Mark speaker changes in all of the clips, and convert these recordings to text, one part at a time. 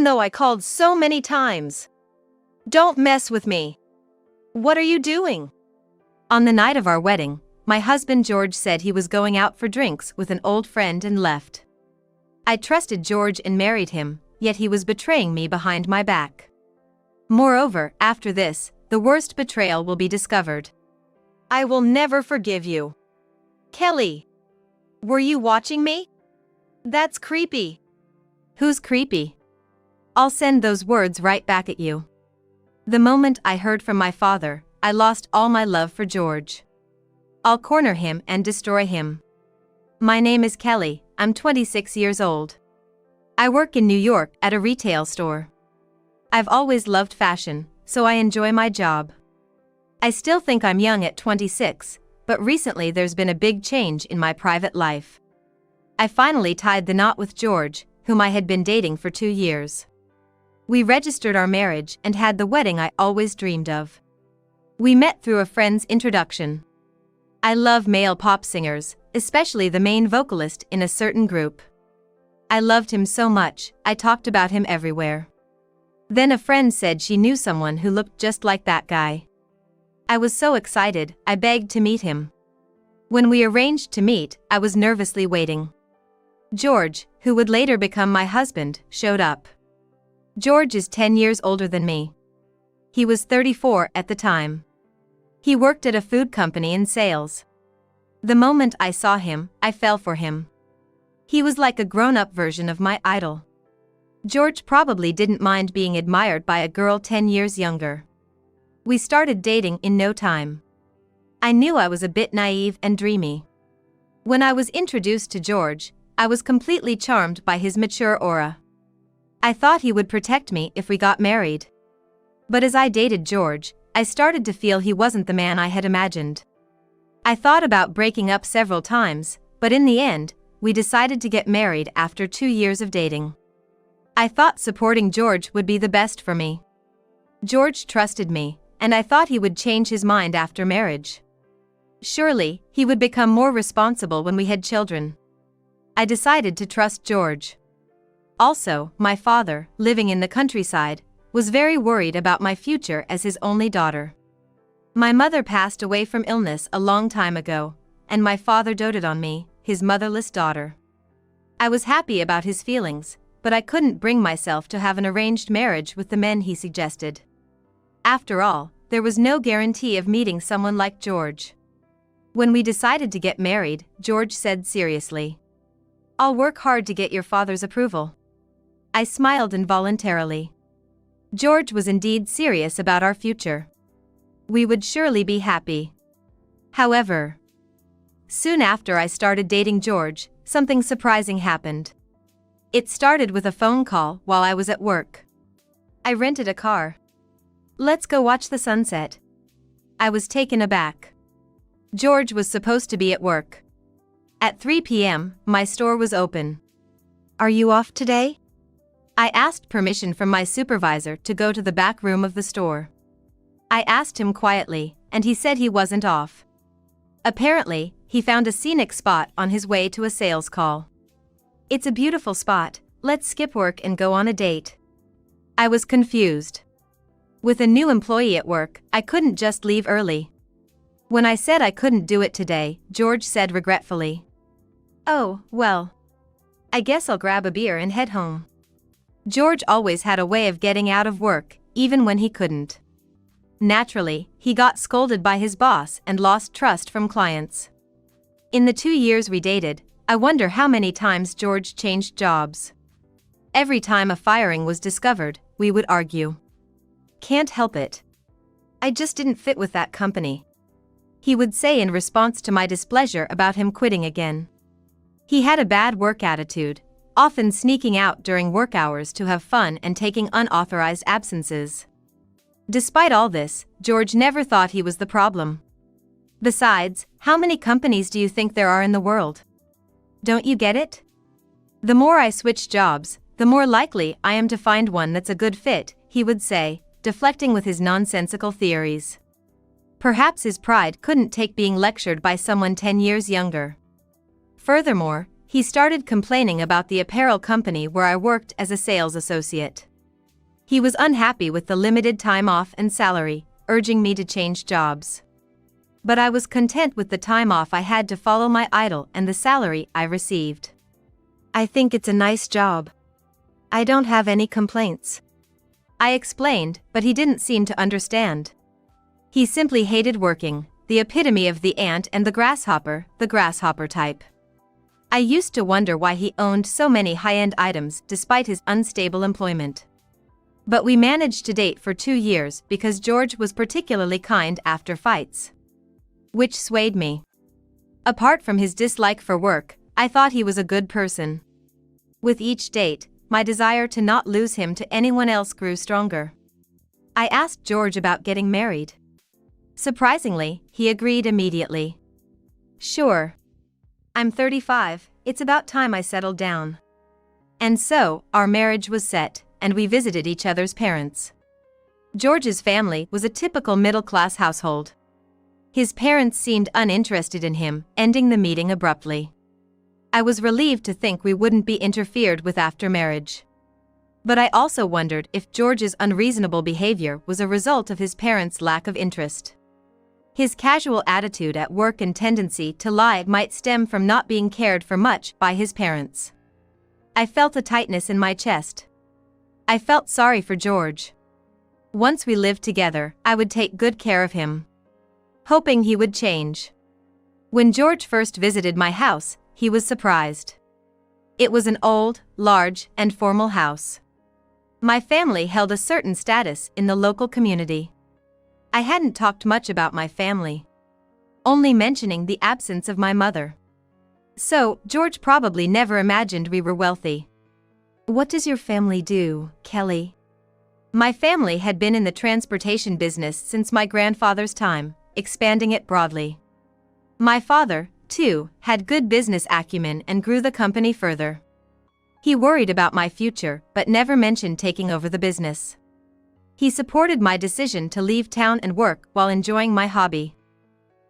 Speaker 1: though I called so many times. Don't mess with me. What are you doing? On the night of our wedding, my husband George said he was going out for drinks with an old friend and left. I trusted George and married him, yet he was betraying me behind my back. Moreover, after this, the worst betrayal will be discovered. I will never forgive you. Kelly. Were you watching me? That's creepy. Who's creepy? I'll send those words right back at you. The moment I heard from my father, I lost all my love for George. I'll corner him and destroy him. My name is Kelly, I'm 26 years old. I work in New York at a retail store. I've always loved fashion, so I enjoy my job. I still think I'm young at 26, but recently there's been a big change in my private life. I finally tied the knot with George, whom I had been dating for 2 years. We registered our marriage and had the wedding I always dreamed of. We met through a friend's introduction. I love male pop singers, especially the main vocalist in a certain group. I loved him so much, I talked about him everywhere. Then a friend said she knew someone who looked just like that guy. I was so excited, I begged to meet him. When we arranged to meet, I was nervously waiting. George, who would later become my husband, showed up. George is 10 years older than me. He was 34 at the time. He worked at a food company in sales. The moment I saw him, I fell for him. He was like a grown-up version of my idol. George probably didn't mind being admired by a girl 10 years younger. We started dating in no time. I knew I was a bit naive and dreamy. When I was introduced to George, I was completely charmed by his mature aura. I thought he would protect me if we got married. But as I dated George, I started to feel he wasn't the man I had imagined. I thought about breaking up several times, but in the end, we decided to get married after 2 years of dating. I thought supporting George would be the best for me. George trusted me, and I thought he would change his mind after marriage. Surely, he would become more responsible when we had children. I decided to trust George. Also, my father, living in the countryside, was very worried about my future as his only daughter. My mother passed away from illness a long time ago, and my father doted on me, his motherless daughter. I was happy about his feelings, but I couldn't bring myself to have an arranged marriage with the men he suggested. After all, there was no guarantee of meeting someone like George. When we decided to get married, George said seriously, "I'll work hard to get your father's approval." I smiled involuntarily. George was indeed serious about our future. We would surely be happy. However, soon after I started dating George, something surprising happened. It started with a phone call while I was at work. I rented a car. "Let's go watch the sunset." I was taken aback. George was supposed to be at work. At 3 p.m., my store was open. "Are you off today?" I asked permission from my supervisor to go to the back room of the store. I asked him quietly, and he said he wasn't off. Apparently, he found a scenic spot on his way to a sales call. "It's a beautiful spot, let's skip work and go on a date." I was confused. With a new employee at work, I couldn't just leave early. When I said I couldn't do it today, George said regretfully, "Oh, well. I guess I'll grab a beer and head home." George always had a way of getting out of work, even when he couldn't. Naturally, he got scolded by his boss and lost trust from clients. In the 2 years we dated, I wonder how many times George changed jobs. Every time a firing was discovered, we would argue. "Can't help it. I just didn't fit with that company," he would say in response to my displeasure about him quitting again. He had a bad work attitude, often sneaking out during work hours to have fun and taking unauthorized absences. Despite all this, George never thought he was the problem. Besides, how many companies do you think there are in the world? Don't you get it? The more I switch jobs, the more likely I am to find one that's a good fit, he would say, deflecting with his nonsensical theories. Perhaps his pride couldn't take being lectured by someone 10 years younger. Furthermore, he started complaining about the apparel company where I worked as a sales associate. He was unhappy with the limited time off and salary, urging me to change jobs. But I was content with the time off I had to follow my idol and the salary I received. I think it's a nice job. I don't have any complaints. I explained, but he didn't seem to understand. He simply hated working, the epitome of the ant and the grasshopper type. I used to wonder why he owned so many high-end items despite his unstable employment. But we managed to date for 2 years because George was particularly kind after fights, which swayed me. Apart from his dislike for work, I thought he was a good person. With each date, my desire to not lose him to anyone else grew stronger. I asked George about getting married. Surprisingly, he agreed immediately. Sure. I'm 35, it's about time I settled down. And so, our marriage was set, and we visited each other's parents. George's family was a typical middle-class household. His parents seemed uninterested in him, ending the meeting abruptly. I was relieved to think we wouldn't be interfered with after marriage. But I also wondered if George's unreasonable behavior was a result of his parents' lack of interest. His casual attitude at work and tendency to lie might stem from not being cared for much by his parents. I felt a tightness in my chest. I felt sorry for George. Once we lived together, I would take good care of him, hoping he would change. When George first visited my house, he was surprised. It was an old, large, and formal house. My family held a certain status in the local community. I hadn't talked much about my family, only mentioning the absence of my mother. So, George probably never imagined we were wealthy. What does your family do, Kelly? My family had been in the transportation business since my grandfather's time, expanding it broadly. My father, too, had good business acumen and grew the company further. He worried about my future but never mentioned taking over the business. He supported my decision to leave town and work while enjoying my hobby.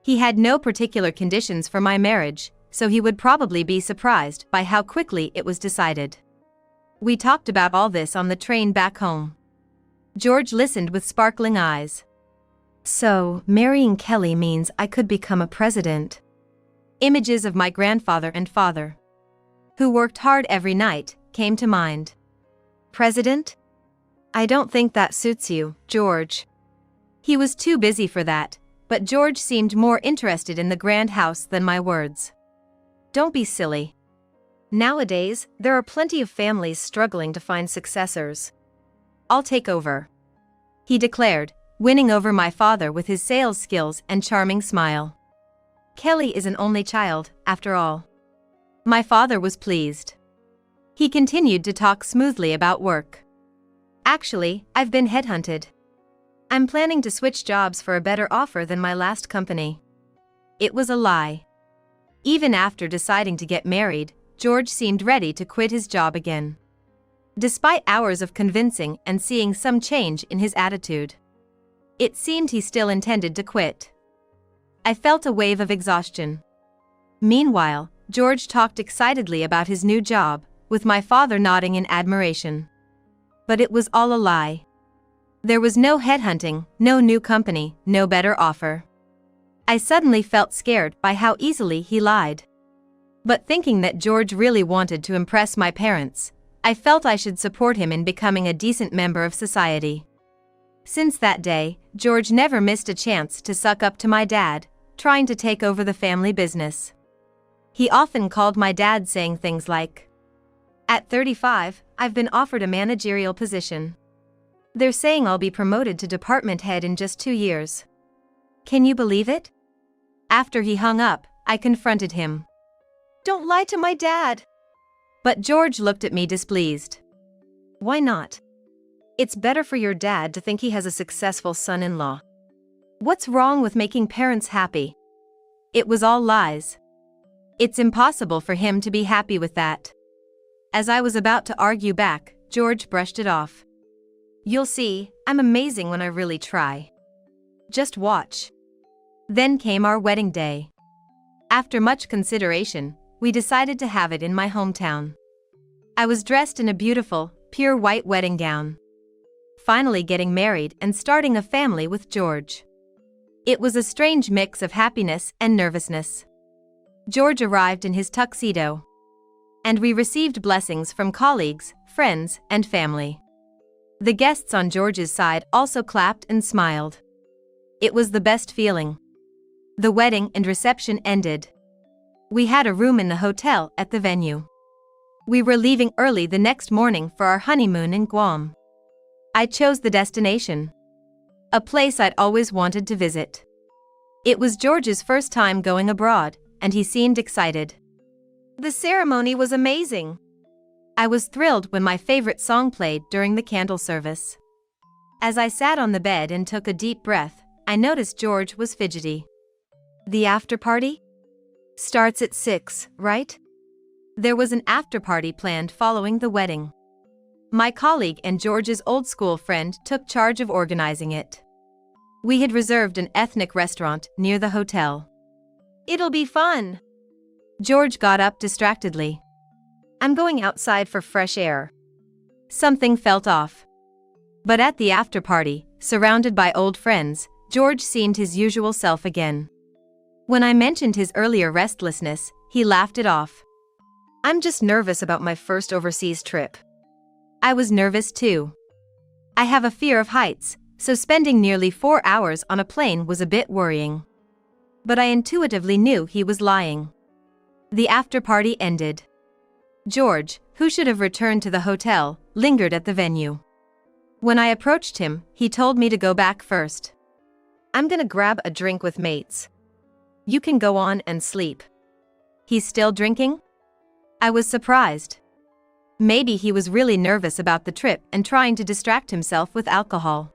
Speaker 1: He had no particular conditions for my marriage, so he would probably be surprised by how quickly it was decided. We talked about all this on the train back home. George listened with sparkling eyes. So, marrying Kelly means I could become a president. Images of my grandfather and father, who worked hard every night, came to mind. President? I don't think that suits you, George. He was too busy for that, but George seemed more interested in the grand house than my words. Don't be silly. Nowadays, there are plenty of families struggling to find successors. I'll take over, he declared, winning over my father with his sales skills and charming smile. Kelly is an only child, after all. My father was pleased. He continued to talk smoothly about work. Actually, I've been headhunted. I'm planning to switch jobs for a better offer than my last company. It was a lie. Even after deciding to get married, George seemed ready to quit his job again, despite hours of convincing and seeing some change in his attitude. It seemed he still intended to quit. I felt a wave of exhaustion. Meanwhile, George talked excitedly about his new job, with my father nodding in admiration. But it was all a lie. There was no headhunting, no new company, no better offer. I suddenly felt scared by how easily he lied. But thinking that George really wanted to impress my parents, I felt I should support him in becoming a decent member of society. Since that day, George never missed a chance to suck up to my dad, trying to take over the family business. He often called my dad saying things like, "At 35, I've been offered a managerial position. They're saying I'll be promoted to department head in just 2 years. Can you believe it?" After he hung up, I confronted him. "Don't lie to my dad." But George looked at me displeased. "Why not? It's better for your dad to think he has a successful son-in-law. What's wrong with making parents happy?" It was all lies. It's impossible for him to be happy with that. As I was about to argue back, George brushed it off. "You'll see, I'm amazing when I really try. Just watch." Then came our wedding day. After much consideration, we decided to have it in my hometown. I was dressed in a beautiful, pure white wedding gown. finally getting married and starting a family with George. It was a strange mix of happiness and nervousness. George arrived in his tuxedo, and we received blessings from colleagues, friends, and family. The guests on George's side also clapped and smiled. It was the best feeling. The wedding and reception ended. We had a room in the hotel at the venue. We were leaving early the next morning for our honeymoon in Guam. I chose the destination, a place I'd always wanted to visit. It was George's first time going abroad, and he seemed excited. The ceremony was amazing. I was thrilled when my favorite song played during the candle service. As I sat on the bed and took a deep breath, I noticed George was fidgety. The after party? Starts at 6, right? There was an after party planned following the wedding. My colleague and George's old school friend took charge of organizing it. We had reserved an ethnic restaurant near the hotel. It'll be fun. George got up distractedly. I'm going outside for fresh air. Something felt off. But at the after party, surrounded by old friends, George seemed his usual self again. When I mentioned his earlier restlessness, he laughed it off. I'm just nervous about my first overseas trip. I was nervous too. I have a fear of heights, so spending nearly 4 hours on a plane was a bit worrying. But I intuitively knew he was lying. The after party ended. George, who should have returned to the hotel, lingered at the venue. When I approached him, he told me to go back first. I'm gonna grab a drink with mates. You can go on and sleep. He's still drinking? I was surprised. Maybe he was really nervous about the trip and trying to distract himself with alcohol.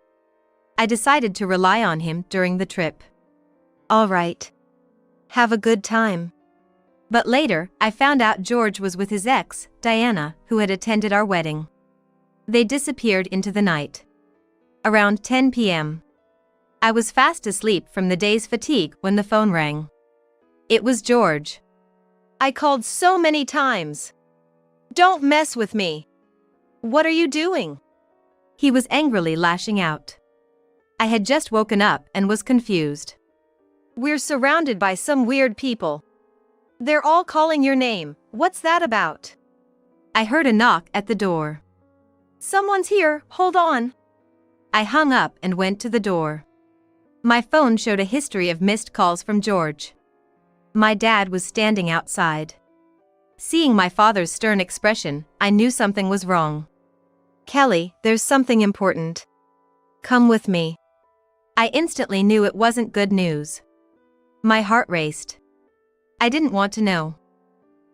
Speaker 1: I decided to rely on him during the trip. All right. Have a good time. But later, I found out George was with his ex, Diana, who had attended our wedding. They disappeared into the night. Around 10 p.m. I was fast asleep from the day's fatigue when the phone rang. It was George. I called so many times. Don't mess with me. What are you doing? He was angrily lashing out. I had just woken up and was confused. We're surrounded by some weird people. They're all calling your name. What's that about? I heard a knock at the door. Someone's here, hold on. I hung up and went to the door. My phone showed a history of missed calls from George. My dad was standing outside. Seeing my father's stern expression, I knew something was wrong. Kelly, there's something important. Come with me. I instantly knew it wasn't good news. My heart raced. I didn't want to know.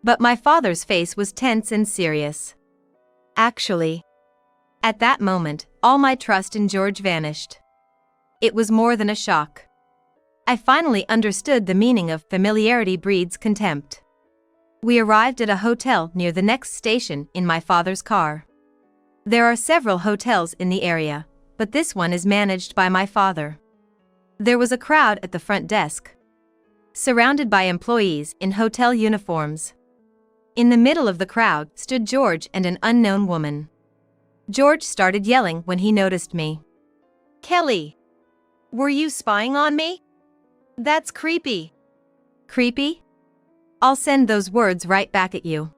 Speaker 1: But my father's face was tense and serious. Actually, at that moment, all my trust in George vanished. It was more than a shock. I finally understood the meaning of familiarity breeds contempt. We arrived at a hotel near the next station in my father's car. There are several hotels in the area, but this one is managed by my father. There was a crowd at the front desk, surrounded by employees in hotel uniforms. In the middle of the crowd stood George and an unknown woman. George started yelling when he noticed me. Kelly, were you spying on me? That's creepy. Creepy? I'll send those words right back at you.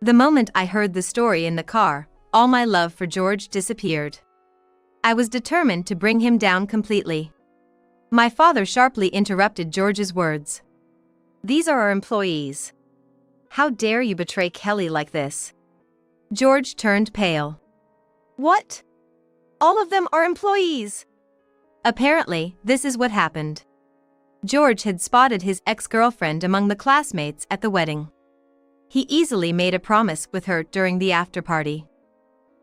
Speaker 1: The moment I heard the story in the car, all my love for George disappeared. I was determined to bring him down completely. My father sharply interrupted George's words. These are our employees. How dare you betray Kelly like this? George turned pale. What? All of them are employees. Apparently, this is what happened. George had spotted his ex-girlfriend among the classmates at the wedding. He easily made a promise with her during the after-party.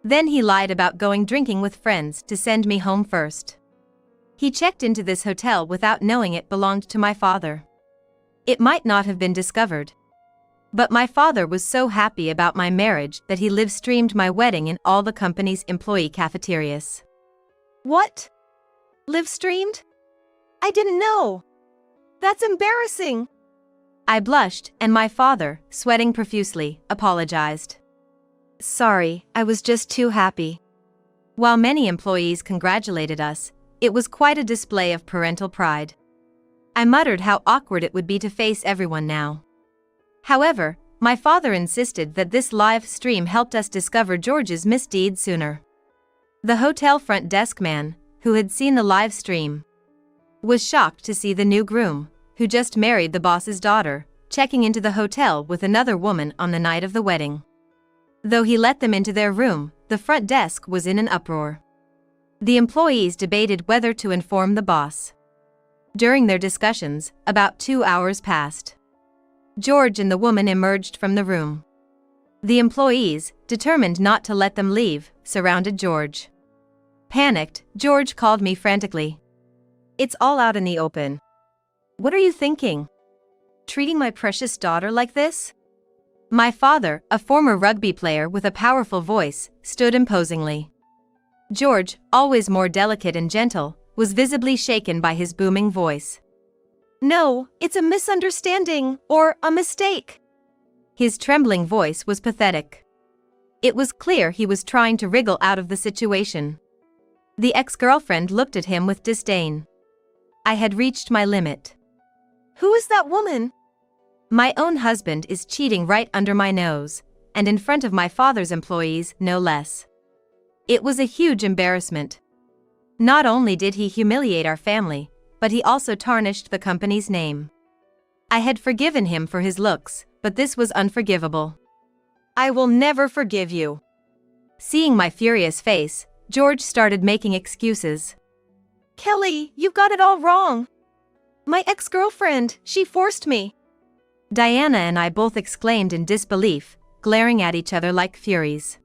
Speaker 1: Then he lied about going drinking with friends to send me home first. He checked into this hotel without knowing it belonged to my father. It might not have been discovered. But my father was so happy about my marriage that he live-streamed my wedding in all the company's employee cafeterias. What? Live-streamed? I didn't know. That's embarrassing. I blushed, and my father, sweating profusely, apologized. Sorry, I was just too happy. While many employees congratulated us, it was quite a display of parental pride. I muttered how awkward it would be to face everyone now. However, my father insisted that this live stream helped us discover George's misdeeds sooner. The hotel front desk man, who had seen the live stream, was shocked to see the new groom, who just married the boss's daughter, checking into the hotel with another woman on the night of the wedding. Though he let them into their room, the front desk was in an uproar. The employees debated whether to inform the boss. During their discussions, about 2 hours passed. George and the woman emerged from the room. The employees, determined not to let them leave, surrounded George. Panicked, George called me frantically. "It's all out in the open. What are you thinking? Treating my precious daughter like this?" My father, a former rugby player with a powerful voice, stood imposingly. George, always more delicate and gentle, was visibly shaken by his booming voice. "No, it's a misunderstanding, or a mistake." His trembling voice was pathetic. It was clear he was trying to wriggle out of the situation. The ex-girlfriend looked at him with disdain. I had reached my limit. "Who is that woman?" "My own husband is cheating right under my nose, and in front of my father's employees, no less." It was a huge embarrassment. Not only did he humiliate our family, but he also tarnished the company's name. I had forgiven him for his looks, but this was unforgivable. "I will never forgive you." Seeing my furious face, George started making excuses. "Kelly, you've got it all wrong. My ex-girlfriend, she forced me." Diana and I both exclaimed in disbelief, glaring at each other like furies.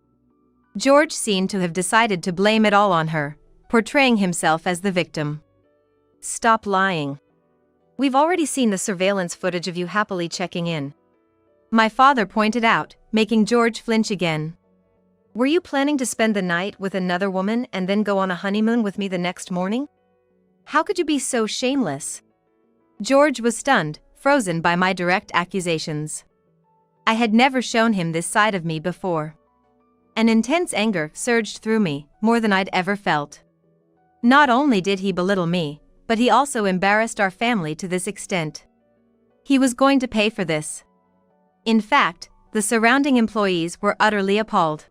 Speaker 1: George seemed to have decided to blame it all on her, portraying himself as the victim. "Stop lying. We've already seen the surveillance footage of you happily checking in," my father pointed out, making George flinch again. "Were you planning to spend the night with another woman and then go on a honeymoon with me the next morning? How could you be so shameless?" George was stunned, frozen by my direct accusations. I had never shown him this side of me before. An intense anger surged through me, more than I'd ever felt. Not only did he belittle me, but he also embarrassed our family to this extent. He was going to pay for this. In fact, the surrounding employees were utterly appalled.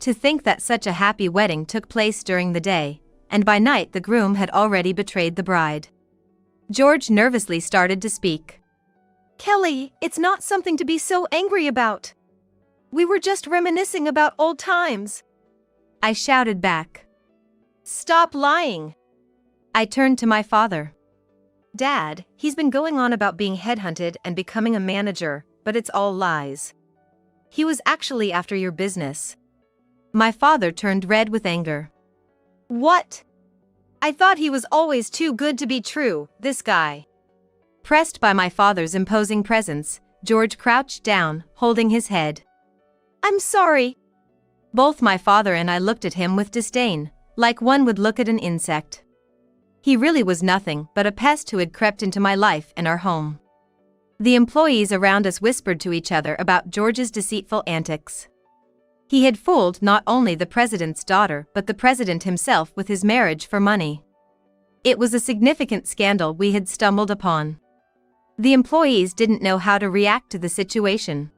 Speaker 1: To think that such a happy wedding took place during the day, and by night the groom had already betrayed the bride. George nervously started to speak. "Kelly, it's not something to be so angry about. We were just reminiscing about old times," I shouted back. "Stop lying." I turned to my father. "Dad, he's been going on about being headhunted and becoming a manager, but it's all lies. He was actually after your business." My father turned red with anger. "What? I thought he was always too good to be true, this guy." Pressed by my father's imposing presence, George crouched down, holding his head. "I'm sorry." Both my father and I looked at him with disdain, like one would look at an insect. He really was nothing but a pest who had crept into my life and our home. The employees around us whispered to each other about George's deceitful antics. He had fooled not only the president's daughter but the president himself with his marriage for money. It was a significant scandal we had stumbled upon. The employees didn't know how to react to the situation.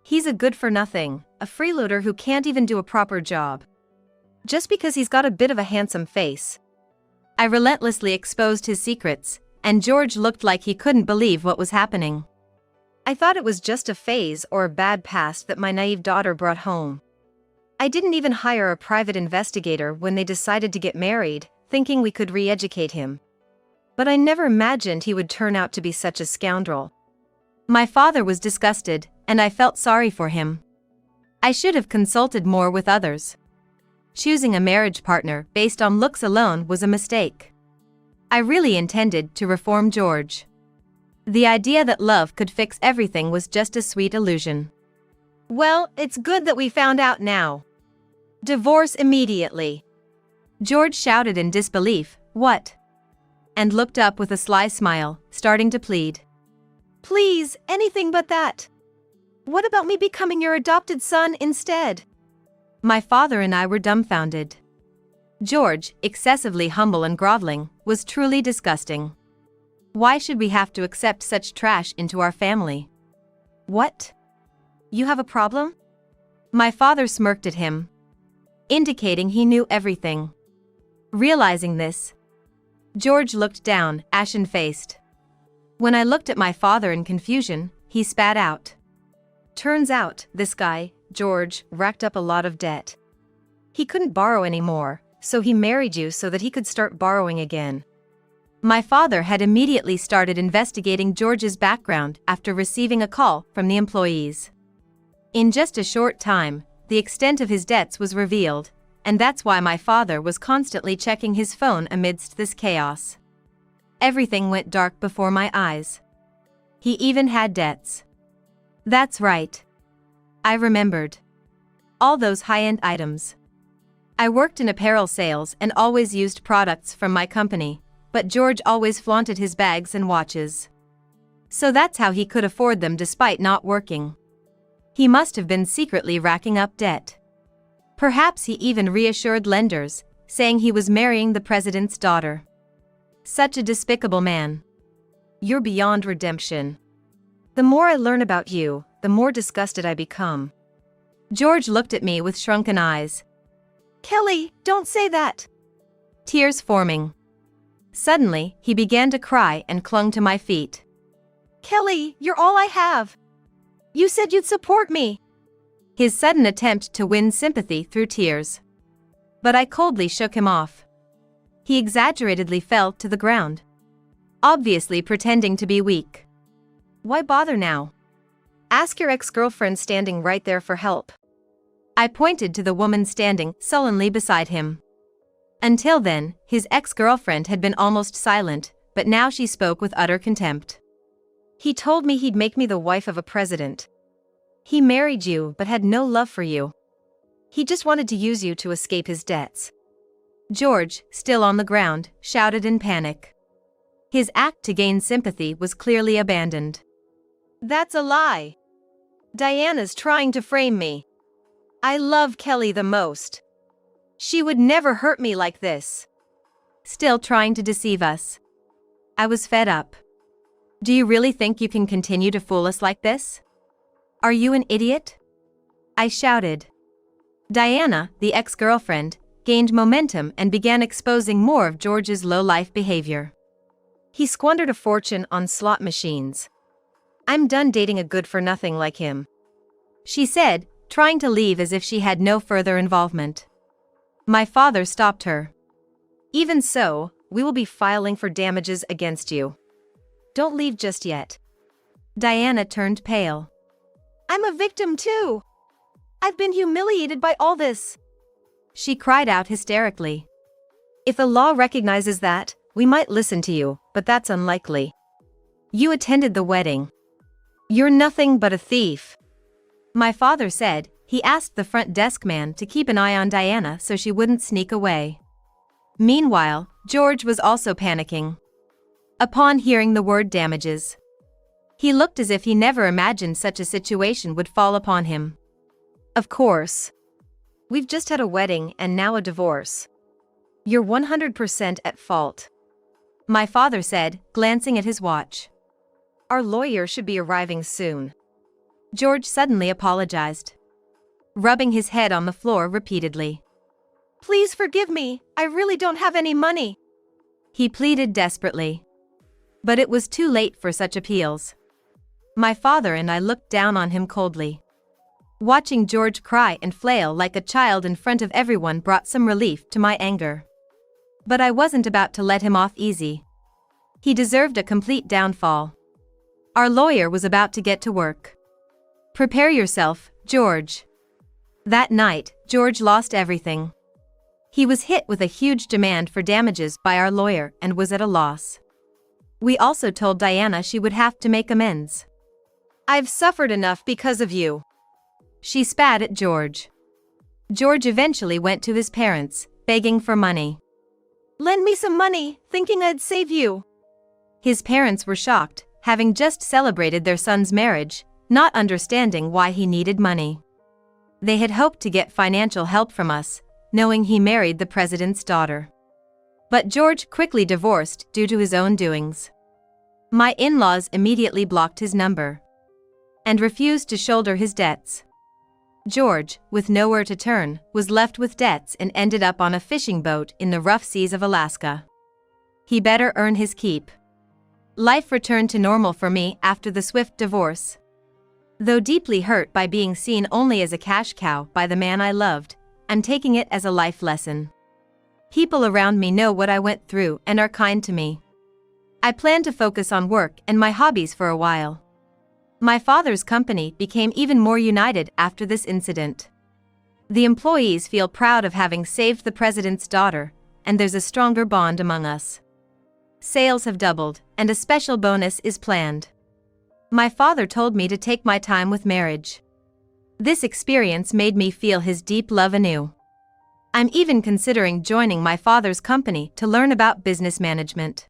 Speaker 1: "He's a good-for-nothing, a freeloader who can't even do a proper job. Just because he's got a bit of a handsome face." I relentlessly exposed his secrets, and George looked like he couldn't believe what was happening. "I thought it was just a phase or a bad past that my naive daughter brought home. I didn't even hire a private investigator when they decided to get married, thinking we could re-educate him. But I never imagined he would turn out to be such a scoundrel." My father was disgusted, and I felt sorry for him. I should have consulted more with others. Choosing a marriage partner based on looks alone was a mistake. I really intended to reform George. The idea that love could fix everything was just a sweet illusion. "Well, it's good that we found out now. Divorce immediately." George shouted in disbelief, "What?" and looked up with a sly smile, starting to plead. "Please, anything but that. What about me becoming your adopted son instead?" My father and I were dumbfounded. George, excessively humble and groveling, was truly disgusting. Why should we have to accept such trash into our family? What? You have a problem? My father smirked at him, indicating he knew everything. Realizing this, George looked down, ashen-faced. When I looked at my father in confusion, he spat out. Turns out, this guy, George, racked up a lot of debt. He couldn't borrow anymore, so he married you so that he could start borrowing again. My father had immediately started investigating George's background after receiving a call from the employees. In just a short time, the extent of his debts was revealed, and that's why my father was constantly checking his phone amidst this chaos. Everything went dark before my eyes. He even had debts. That's right. I remembered. All those high-end items. I worked in apparel sales and always used products from my company, but George always flaunted his bags and watches. So that's how he could afford them despite not working. He must have been secretly racking up debt. Perhaps he even reassured lenders, saying he was marrying the president's daughter. Such a despicable man. You're beyond redemption. The more I learn about you, the more disgusted I become. George looked at me with shrunken eyes. Kelly, don't say that. Tears forming. Suddenly, he began to cry and clung to my feet. Kelly, you're all I have. You said you'd support me. His sudden attempt to win sympathy through tears. But I coldly shook him off. He exaggeratedly fell to the ground, obviously pretending to be weak. Why bother now? Ask your ex-girlfriend standing right there for help. I pointed to the woman standing sullenly beside him. Until then, his ex-girlfriend had been almost silent, but now she spoke with utter contempt. He told me he'd make me the wife of a president. He married you but had no love for you. He just wanted to use you to escape his debts. George, still on the ground, shouted in panic. His act to gain sympathy was clearly abandoned. That's a lie. Diana's trying to frame me. I love Kelly the most. She would never hurt me like this. Still trying to deceive us. I was fed up. Do you really think you can continue to fool us like this? Are you an idiot? I shouted. Diana, the ex-girlfriend, gained momentum and began exposing more of George's low-life behavior. He squandered a fortune on slot machines. I'm done dating a good-for-nothing like him, she said, trying to leave as if she had no further involvement. My father stopped her. Even so, we will be filing for damages against you. Don't leave just yet. Diana turned pale. I'm a victim too. I've been humiliated by all this. She cried out hysterically. If the law recognizes that, we might listen to you, but that's unlikely. You attended the wedding. You're nothing but a thief. My father said. He asked the front desk man to keep an eye on Diana so she wouldn't sneak away. Meanwhile, George was also panicking. Upon hearing the word damages, he looked as if he never imagined such a situation would fall upon him. Of course. We've just had a wedding and now a divorce. You're 100% at fault. My father said, glancing at his watch. Our lawyer should be arriving soon. George suddenly apologized, rubbing his head on the floor repeatedly. Please forgive me, I really don't have any money. He pleaded desperately. But it was too late for such appeals. My father and I looked down on him coldly. Watching George cry and flail like a child in front of everyone brought some relief to my anger. But I wasn't about to let him off easy. He deserved a complete downfall. Our lawyer was about to get to work. Prepare yourself, George. That night, George lost everything. He was hit with a huge demand for damages by our lawyer and was at a loss. We also told Diana she would have to make amends. I've suffered enough because of you. She spat at George. George eventually went to his parents, begging for money. Lend me some money, thinking I'd save you. His parents were shocked, having just celebrated their son's marriage, not understanding why he needed money. They had hoped to get financial help from us, knowing he married the president's daughter. But George quickly divorced due to his own doings. My in-laws immediately blocked his number and refused to shoulder his debts. George, with nowhere to turn, was left with debts and ended up on a fishing boat in the rough seas of Alaska. He better earn his keep. Life returned to normal for me after the swift divorce. Though deeply hurt by being seen only as a cash cow by the man I loved, I'm taking it as a life lesson. People around me know what I went through and are kind to me. I plan to focus on work and my hobbies for a while. My father's company became even more united after this incident. The employees feel proud of having saved the president's daughter, and there's a stronger bond among us. Sales have doubled, and a special bonus is planned. My father told me to take my time with marriage. This experience made me feel his deep love anew. I'm even considering joining my father's company to learn about business management.